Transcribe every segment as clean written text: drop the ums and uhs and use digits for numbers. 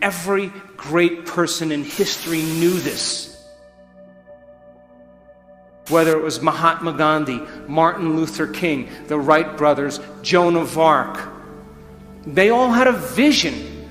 every great person in history knew this. Whether it was Mahatma Gandhi, Martin Luther King, the Wright brothers, Joan of Arc, they all had a vision.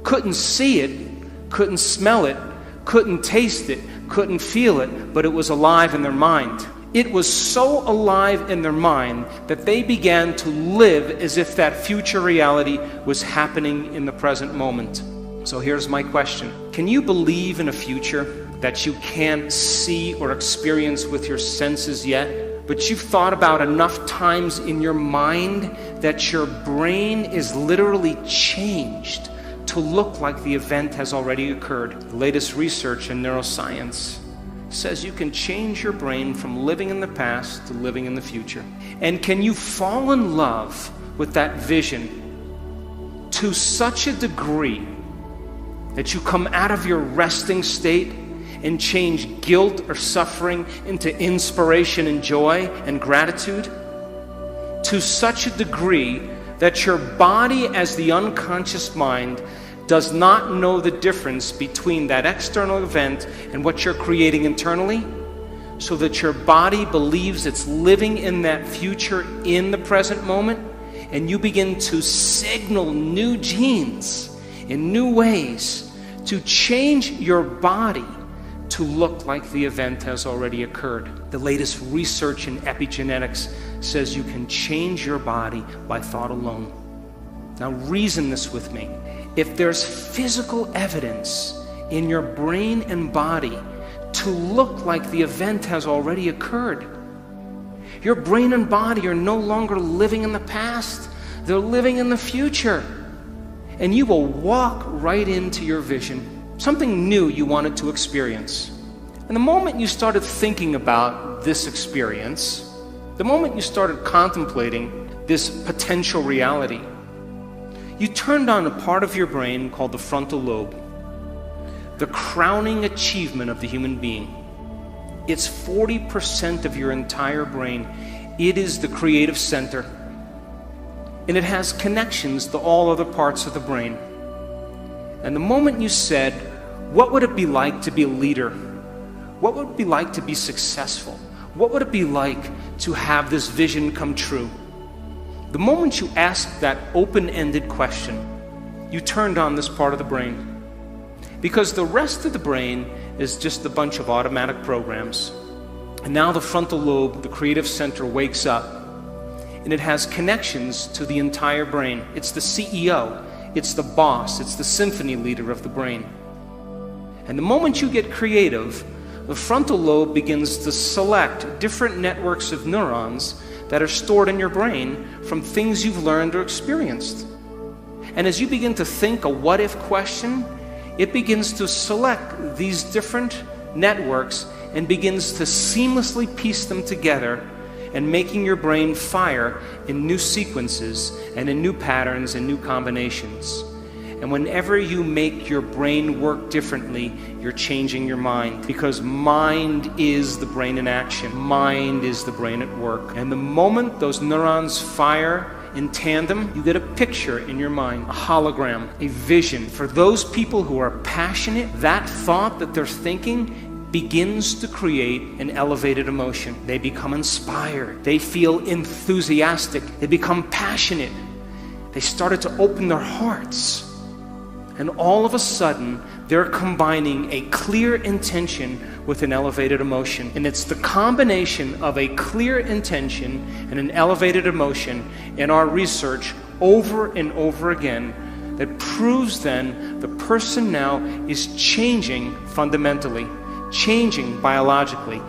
Couldn't see it, couldn't smell it, couldn't taste it, couldn't feel it, but it was alive in their mind. It was so alive in their mind that they began to live as if that future reality was happening in the present moment. So here's my question. Can you believe in a future that you can't see or experience with your senses yet, but you've thought about enough times in your mind that your brain is literally changed to look like the event has already occurred? The latest research in neuroscience says you can change your brain from living in the past to living in the future. And can you fall in love with that vision to such a degree that you come out of your resting state and change guilt or suffering into inspiration and joy and gratitude? To such a degree that your body, as the unconscious mind, does not know the difference between that external event and what you're creating internally, so that your body believes it's living in that future in the present moment, and you begin to signal new genes in new ways to change your body to look like the event has already occurred. The latest research in epigenetics says you can change your body by thought alone. Now reason this with me. If there's physical evidence in your brain and body to look like the event has already occurred, your brain and body are no longer living in the past, they're living in the future. And you will walk right into your vision, something new you wanted to experience. And the moment you started thinking about this experience, the moment you started contemplating this potential reality, you turned on a part of your brain called the frontal lobe, the crowning achievement of the human being. It's 40% of your entire brain. It is the creative center, and it has connections to all other parts of the brain. And the moment you said, what would it be like to be a leader? What would it be like to be successful? What would it be like to have this vision come true? The moment you asked that open-ended question, you turned on this part of the brain. Because the rest of the brain is just a bunch of automatic programs. And now the frontal lobe, the creative center, wakes up, and it has connections to the entire brain. It's the CEO, it's the boss, it's the symphony leader of the brain. And the moment you get creative, the frontal lobe begins to select different networks of neurons that are stored in your brain from things you've learned or experienced. And as you begin to think a what-if question, it begins to select these different networks and begins to seamlessly piece them together, and making your brain fire in new sequences and in new patterns and new combinations. And whenever you make your brain work differently, you're changing your mind, because mind is the brain in action. Mind is the brain at work. And the moment those neurons fire in tandem, you get a picture in your mind, a hologram, a vision. For those people who are passionate, that thought that they're thinking begins to create an elevated emotion. They become inspired. They feel enthusiastic. They become passionate. They started to open their hearts. And all of a sudden, they're combining a clear intention with an elevated emotion. And it's the combination of a clear intention and an elevated emotion in our research over and over again that proves then the person now is changing fundamentally, changing biologically,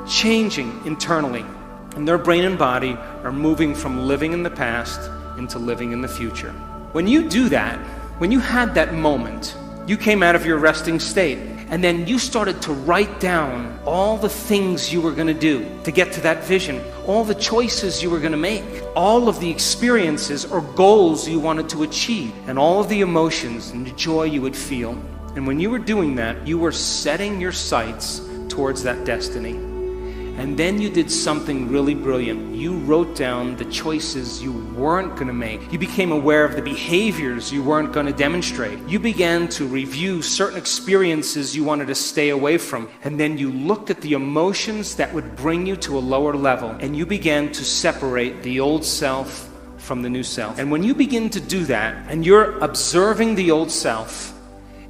changing internally. And their brain and body are moving from living in the past into living in the future. When you do that, when you had that moment, you came out of your resting state, and then you started to write down all the things you were going to do to get to that vision, all the choices you were going to make, all of the experiences or goals you wanted to achieve, and all of the emotions and the joy you would feel. And when you were doing that, you were setting your sights towards that destiny. And then you did something really brilliant. You wrote down the choices you weren't going to make. You became aware of the behaviors you weren't going to demonstrate. You began to review certain experiences you wanted to stay away from. And then you looked at the emotions that would bring you to a lower level. And you began to separate the old self from the new self. And when you begin to do that, and you're observing the old self,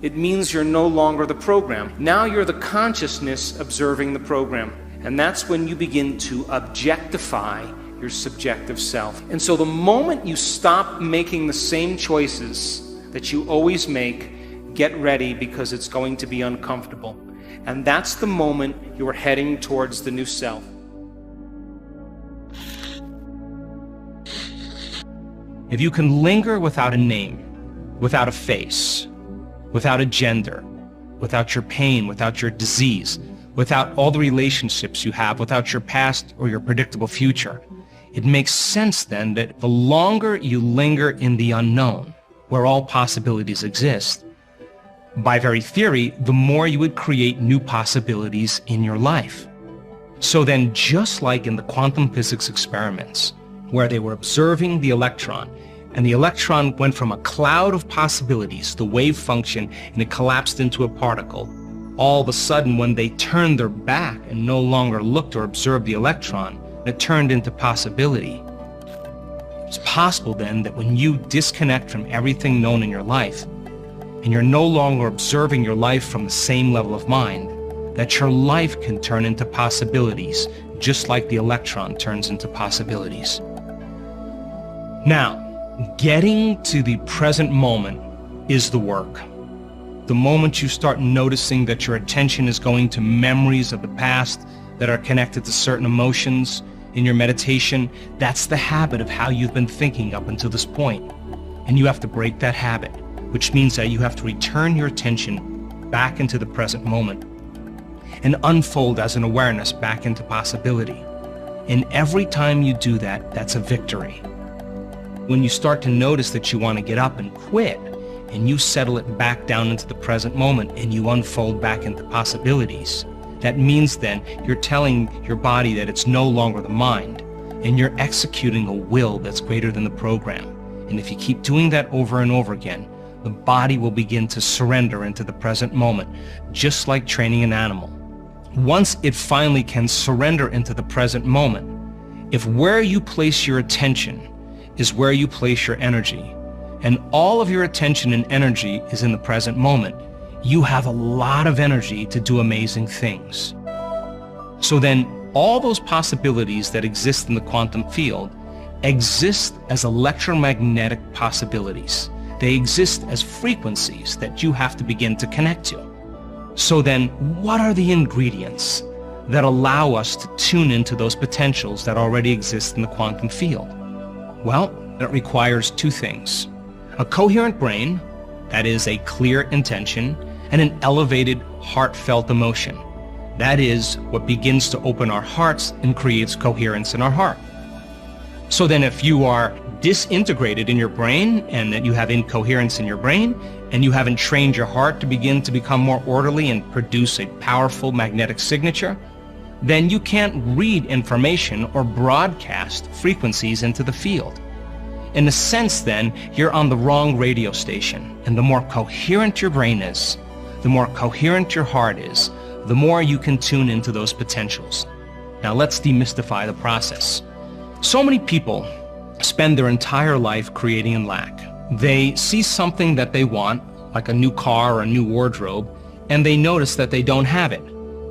it means you're no longer the program. Now you're the consciousness observing the program. And that's when you begin to objectify your subjective self. And so the moment you stop making the same choices that you always make, get ready, because it's going to be uncomfortable. And that's the moment you're heading towards the new self. If you can linger without a name, without a face, without a gender, without your pain, without your disease, without all the relationships you have, without your past or your predictable future, it makes sense then that the longer you linger in the unknown, where all possibilities exist, by very theory, the more you would create new possibilities in your life. So then, just like in the quantum physics experiments, where they were observing the electron, and the electron went from a cloud of possibilities, the wave function, and it collapsed into a particle. All of a sudden, when they turned their back and no longer looked or observed the electron, it turned into possibility. It's possible then that when you disconnect from everything known in your life, and you're no longer observing your life from the same level of mind, that your life can turn into possibilities, just like the electron turns into possibilities. Now, getting to the present moment is the work. The moment you start noticing that your attention is going to memories of the past that are connected to certain emotions in your meditation, that's the habit of how you've been thinking up until this point. And you have to break that habit, which means that you have to return your attention back into the present moment and unfold as an awareness back into possibility. And every time you do that, that's a victory. When you start to notice that you want to get up and quit, and you settle it back down into the present moment and you unfold back into possibilities, that means then you're telling your body that it's no longer the mind, and you're executing a will that's greater than the program. And if you keep doing that over and over again, the body will begin to surrender into the present moment, just like training an animal. Once it finally can surrender into the present moment, if where you place your attention is where you place your energy, and all of your attention and energy is in the present moment, you have a lot of energy to do amazing things. So then, all those possibilities that exist in the quantum field exist as electromagnetic possibilities. They exist as frequencies that you have to begin to connect to. So then, what are the ingredients that allow us to tune into those potentials that already exist in the quantum field? Well, it requires two things. A coherent brain, that is a clear intention, and an elevated, heartfelt emotion. That is what begins to open our hearts and creates coherence in our heart. So then if you are disintegrated in your brain, and that you have incoherence in your brain, and you haven't trained your heart to begin to become more orderly and produce a powerful magnetic signature, then you can't read information or broadcast frequencies into the field. In a sense, then, you're on the wrong radio station, and the more coherent your brain is, the more coherent your heart is, the more you can tune into those potentials. Now let's demystify the process. So many people spend their entire life creating in lack. They see something that they want, like a new car or a new wardrobe, and they notice that they don't have it.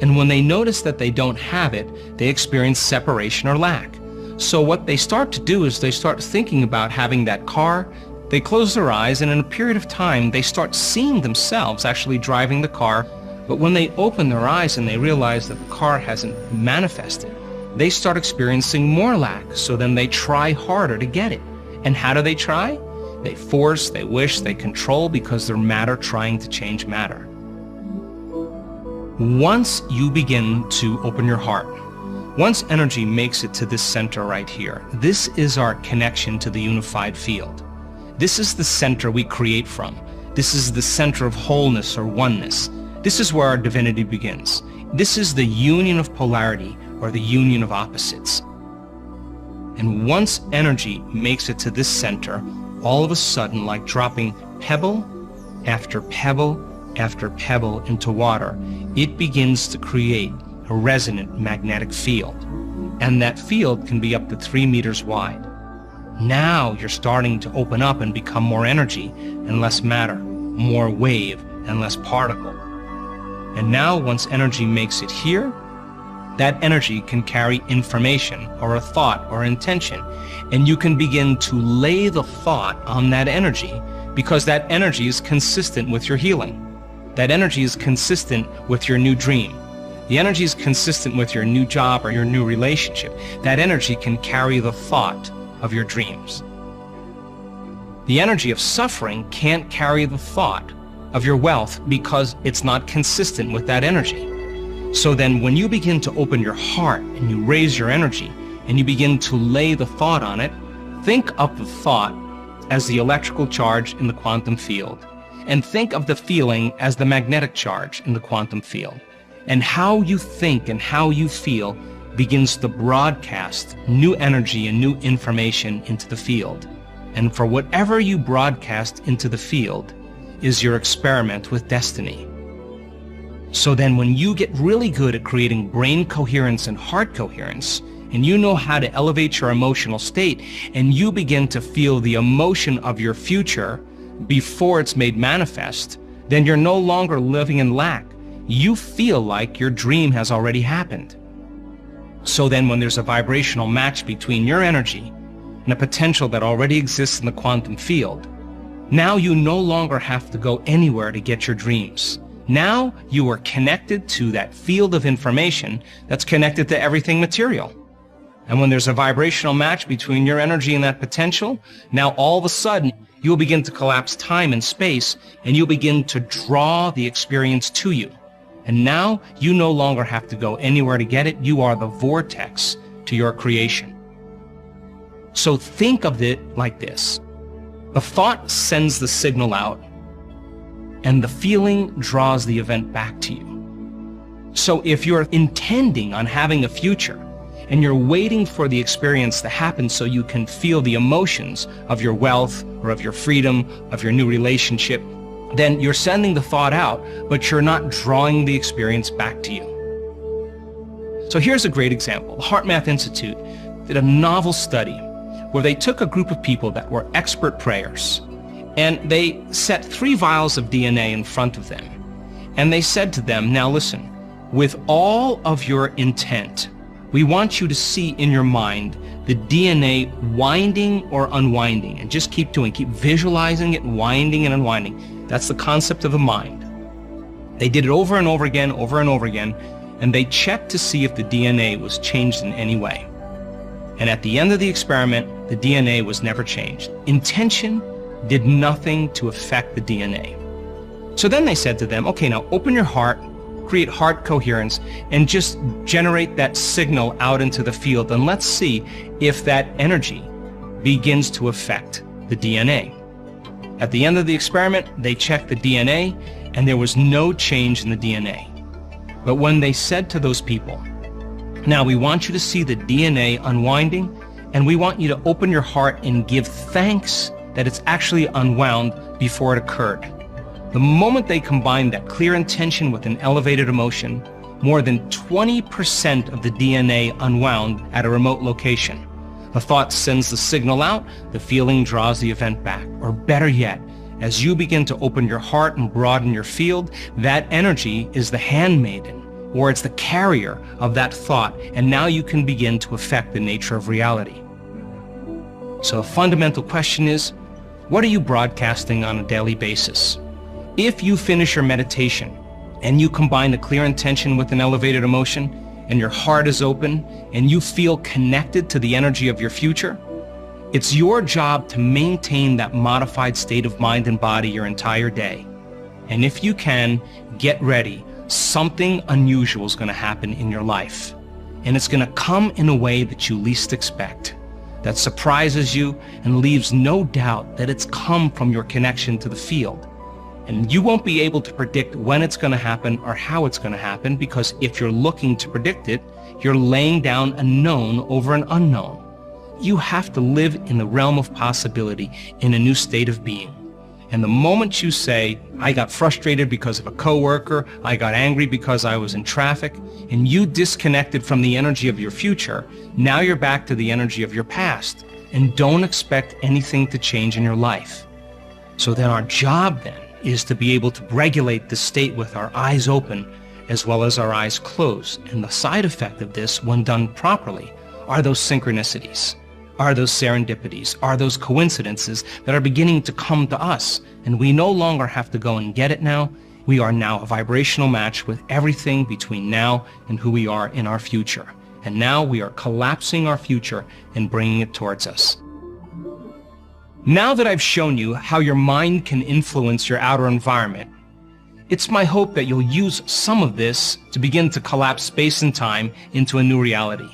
And when they notice that they don't have it, they experience separation or lack. So what they start to do is they start thinking about having that car. They close their eyes, and in a period of time, they start seeing themselves actually driving the car. But when they open their eyes and they realize that the car hasn't manifested, they start experiencing more lack. So then they try harder to get it. And how do they try? They force, they wish, they control, because they're matter trying to change matter. Once you begin to open your heart, once energy makes it to this center right here, this is our connection to the unified field. This is the center we create from. This is the center of wholeness or oneness. This is where our divinity begins. This is the union of polarity or the union of opposites. And once energy makes it to this center, all of a sudden, like dropping pebble after pebble after pebble into water, it begins to create a resonant magnetic field. And that field can be up to 3 meters wide. Now you're starting to open up and become more energy and less matter, more wave and less particle. And now once energy makes it here, that energy can carry information or a thought or intention, and you can begin to lay the thought on that energy because that energy is consistent with your healing. That energy is consistent with your new dream. The energy is consistent with your new job or your new relationship. That energy can carry the thought of your dreams. The energy of suffering can't carry the thought of your wealth because it's not consistent with that energy. So then when you begin to open your heart and you raise your energy and you begin to lay the thought on it, think of the thought as the electrical charge in the quantum field, and think of the feeling as the magnetic charge in the quantum field. And how you think and how you feel begins to broadcast new energy and new information into the field. And for whatever you broadcast into the field is your experiment with destiny. So then when you get really good at creating brain coherence and heart coherence, and you know how to elevate your emotional state, and you begin to feel the emotion of your future before it's made manifest, then you're no longer living in lack. You feel like your dream has already happened. So then when there's a vibrational match between your energy and a potential that already exists in the quantum field, now you no longer have to go anywhere to get your dreams. Now you are connected to that field of information that's connected to everything material. And when there's a vibrational match between your energy and that potential, now all of a sudden you'll begin to collapse time and space, and you'll begin to draw the experience to you. And now you no longer have to go anywhere to get it. You are the vortex to your creation. So think of it like this. The thought sends the signal out, and the feeling draws the event back to you. So if you're intending on having a future, and you're waiting for the experience to happen so you can feel the emotions of your wealth or of your freedom, of your new relationship, then you're sending the thought out, but you're not drawing the experience back to you. So here's a great example. The HeartMath Institute did a novel study where they took a group of people that were expert prayers, and they set 3 vials of DNA in front of them. And they said to them, now listen, with all of your intent, we want you to see in your mind the DNA winding or unwinding, and just keep visualizing it winding and unwinding. That's the concept of the mind. They did it over and over again, and they checked to see if the DNA was changed in any way. And at the end of the experiment, the DNA was never changed. Intention did nothing to affect the DNA. So then they said to them, okay, now open your heart, create heart coherence, and just generate that signal out into the field, and let's see if that energy begins to affect the DNA. At the end of the experiment, they checked the DNA, and there was no change in the DNA. But when they said to those people, now we want you to see the DNA unwinding, and we want you to open your heart and give thanks that it's actually unwound before it occurred. The moment they combined that clear intention with an elevated emotion, more than 20% of the DNA unwound at a remote location. The thought sends the signal out, the feeling draws the event back. Or better yet, as you begin to open your heart and broaden your field, that energy is the handmaiden, or it's the carrier of that thought, and now you can begin to affect the nature of reality. So a fundamental question is, what are you broadcasting on a daily basis? If you finish your meditation and you combine a clear intention with an elevated emotion, and your heart is open, and you feel connected to the energy of your future, it's your job to maintain that modified state of mind and body your entire day. And if you can, get ready. Something unusual is going to happen in your life. And it's going to come in a way that you least expect, that surprises you and leaves no doubt that it's come from your connection to the field. And you won't be able to predict when it's going to happen or how it's going to happen, because if you're looking to predict it, you're laying down a known over an unknown. You have to live in the realm of possibility, in a new state of being. And the moment you say, I got frustrated because of a coworker, I got angry because I was in traffic, and you disconnected from the energy of your future, now you're back to the energy of your past, and don't expect anything to change in your life. So then our job then is to be able to regulate the state with our eyes open as well as our eyes closed. And the side effect of this, when done properly, are those synchronicities, are those serendipities, are those coincidences that are beginning to come to us. And we no longer have to go and get it now. We are now a vibrational match with everything between now and who we are in our future. And now we are collapsing our future and bringing it towards us. Now that I've shown you how your mind can influence your outer environment, it's my hope that you'll use some of this to begin to collapse space and time into a new reality.